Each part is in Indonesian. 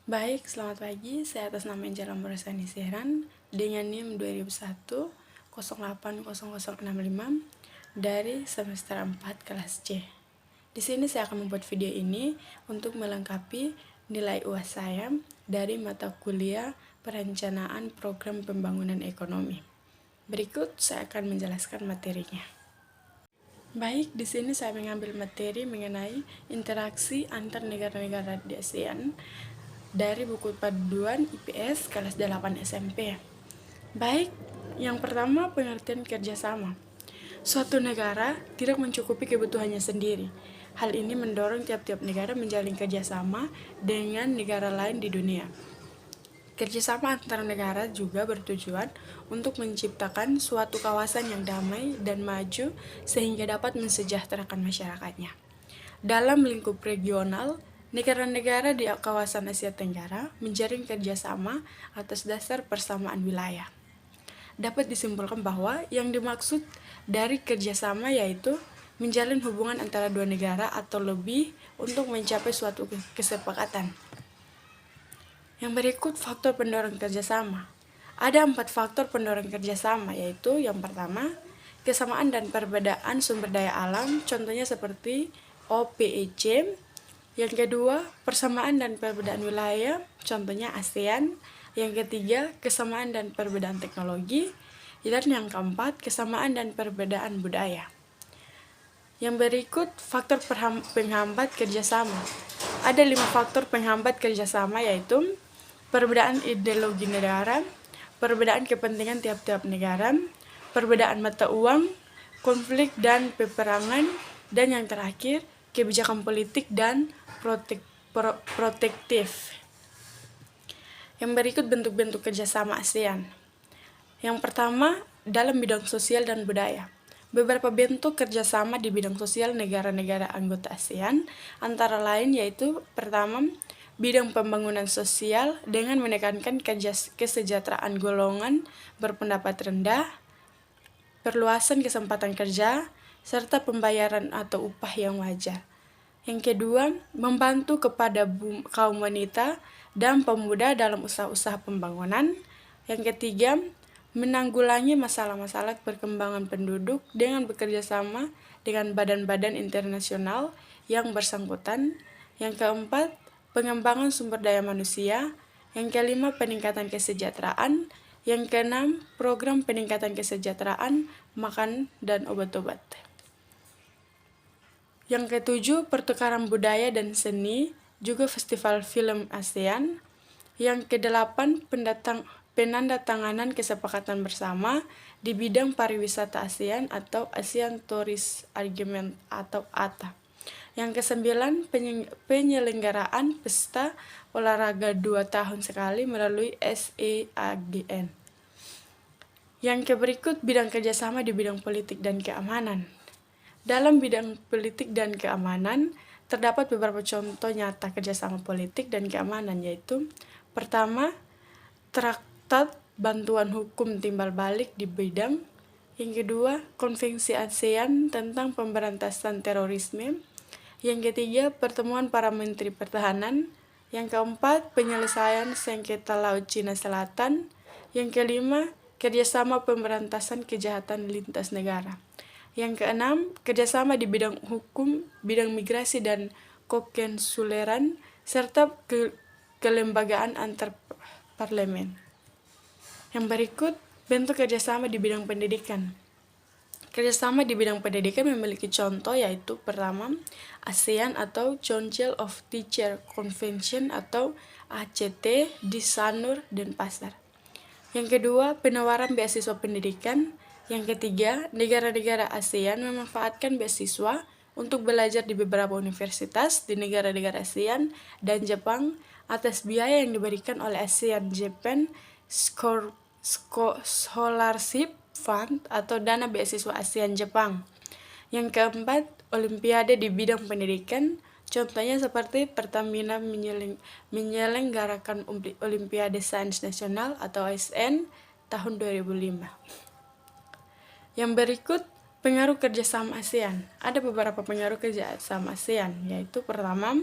Baik, selamat pagi. Saya atas nama Angela Murasani Sehran dengan NIM 2001 080065 dari semester 4 kelas C. Di sini saya akan membuat video ini untuk melengkapi nilai UAS saya dari mata kuliah Perencanaan Program Pembangunan Ekonomi. Berikut saya akan menjelaskan materinya. Baik, di sini saya mengambil materi mengenai interaksi antar negara-negara di ASEAN dari buku panduan IPS kelas 8 SMP. Baik, yang pertama pengertian kerjasama. Suatu negara tidak mencukupi kebutuhannya sendiri. Hal ini mendorong tiap-tiap negara menjalin kerjasama dengan negara lain di dunia. Kerjasama antar negara juga bertujuan untuk menciptakan suatu kawasan yang damai dan maju sehingga dapat mensejahterakan masyarakatnya. Dalam lingkup regional, negara-negara di kawasan Asia Tenggara menjalin kerjasama atas dasar persamaan wilayah. Dapat disimpulkan bahwa yang dimaksud dari kerjasama yaitu menjalin hubungan antara dua negara atau lebih untuk mencapai suatu kesepakatan. Yang berikut faktor pendorong kerjasama. Ada 4 faktor pendorong kerjasama, yaitu yang pertama, kesamaan dan perbedaan sumber daya alam, contohnya seperti OPEC. Yang kedua, persamaan dan perbedaan wilayah, contohnya ASEAN. Yang ketiga, kesamaan dan perbedaan teknologi. Dan yang keempat, kesamaan dan perbedaan budaya. Yang berikut, faktor penghambat kerjasama. Ada 5 faktor penghambat kerjasama, yaitu perbedaan ideologi negara, perbedaan kepentingan tiap-tiap negara, perbedaan mata uang, konflik dan peperangan, dan yang terakhir, kebijakan politik dan protektif. Yang berikut bentuk-bentuk kerjasama ASEAN. Yang pertama, dalam bidang sosial dan budaya. Beberapa bentuk kerjasama di bidang sosial negara-negara anggota ASEAN, antara lain yaitu pertama, bidang pembangunan sosial dengan menekankan kesejahteraan golongan berpendapat rendah, perluasan kesempatan kerja, serta pembayaran atau upah yang wajar. Yang kedua, membantu kepada kaum wanita dan pemuda dalam usaha-usaha pembangunan. Yang ketiga, menanggulangi masalah-masalah perkembangan penduduk dengan bekerja sama dengan badan-badan internasional yang bersangkutan. Yang keempat, pengembangan sumber daya manusia. Yang kelima, peningkatan kesejahteraan. Yang keenam, program peningkatan kesejahteraan, makan, dan obat-obat. Yang ketujuh, pertukaran budaya dan seni, juga festival film ASEAN. Yang kedelapan, penandatanganan kesepakatan bersama di bidang pariwisata ASEAN atau ASEAN Tourist Agreement atau ATA. Yang kesembilan, penyelenggaraan pesta olahraga 2 tahun sekali melalui SEAGN. Yang keberikut, bidang kerjasama di bidang politik dan keamanan. Dalam bidang politik dan keamanan, terdapat beberapa contoh nyata kerjasama politik dan keamanan, yaitu pertama, Traktat Bantuan Hukum Timbal Balik di bidang. Yang kedua, Konvensi ASEAN tentang Pemberantasan Terorisme. Yang ketiga, pertemuan para menteri pertahanan. Yang keempat, penyelesaian sengketa Laut Cina Selatan. Yang kelima, kerjasama pemberantasan kejahatan lintas negara. Yang keenam, kerjasama di bidang hukum, bidang migrasi dan kekonsuleran, serta kelembagaan antar parlemen. Yang berikut, bentuk kerjasama di bidang pendidikan. Kerjasama di bidang pendidikan memiliki contoh, yaitu pertama, ASEAN atau Council of Teacher Convention atau ACT di Sanur, Denpasar. Yang kedua, penawaran beasiswa pendidikan. Yang ketiga, negara-negara ASEAN memanfaatkan beasiswa untuk belajar di beberapa universitas di negara-negara ASEAN dan Jepang atas biaya yang diberikan oleh ASEAN Japan Scholarship Fund atau dana beasiswa ASEAN Jepang. Yang keempat, olimpiade di bidang pendidikan. Contohnya seperti Pertamina menyelenggarakan Olimpiade Sains Nasional atau ASN tahun 2005. Yang berikut, pengaruh kerjasama ASEAN. Ada beberapa pengaruh kerjasama ASEAN, yaitu pertama,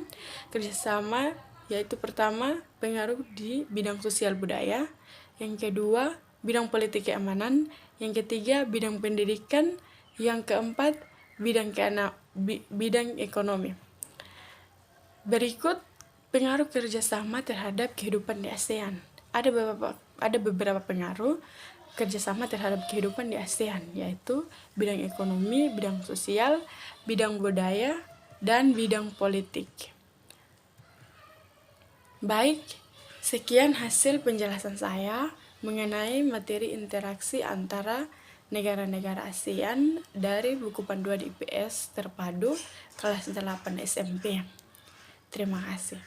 kerjasama yaitu pertama, pengaruh di bidang sosial budaya, yang kedua, bidang politik keamanan, yang ketiga, bidang pendidikan, yang keempat, bidang ekonomi. Berikut pengaruh kerjasama terhadap kehidupan di ASEAN. Ada beberapa pengaruh kerjasama terhadap kehidupan di ASEAN, yaitu bidang ekonomi, bidang sosial, bidang budaya, dan bidang politik. Baik, sekian hasil penjelasan saya mengenai materi interaksi antara negara-negara ASEAN dari buku panduan IPS terpadu kelas 8 SMP. Terima kasih.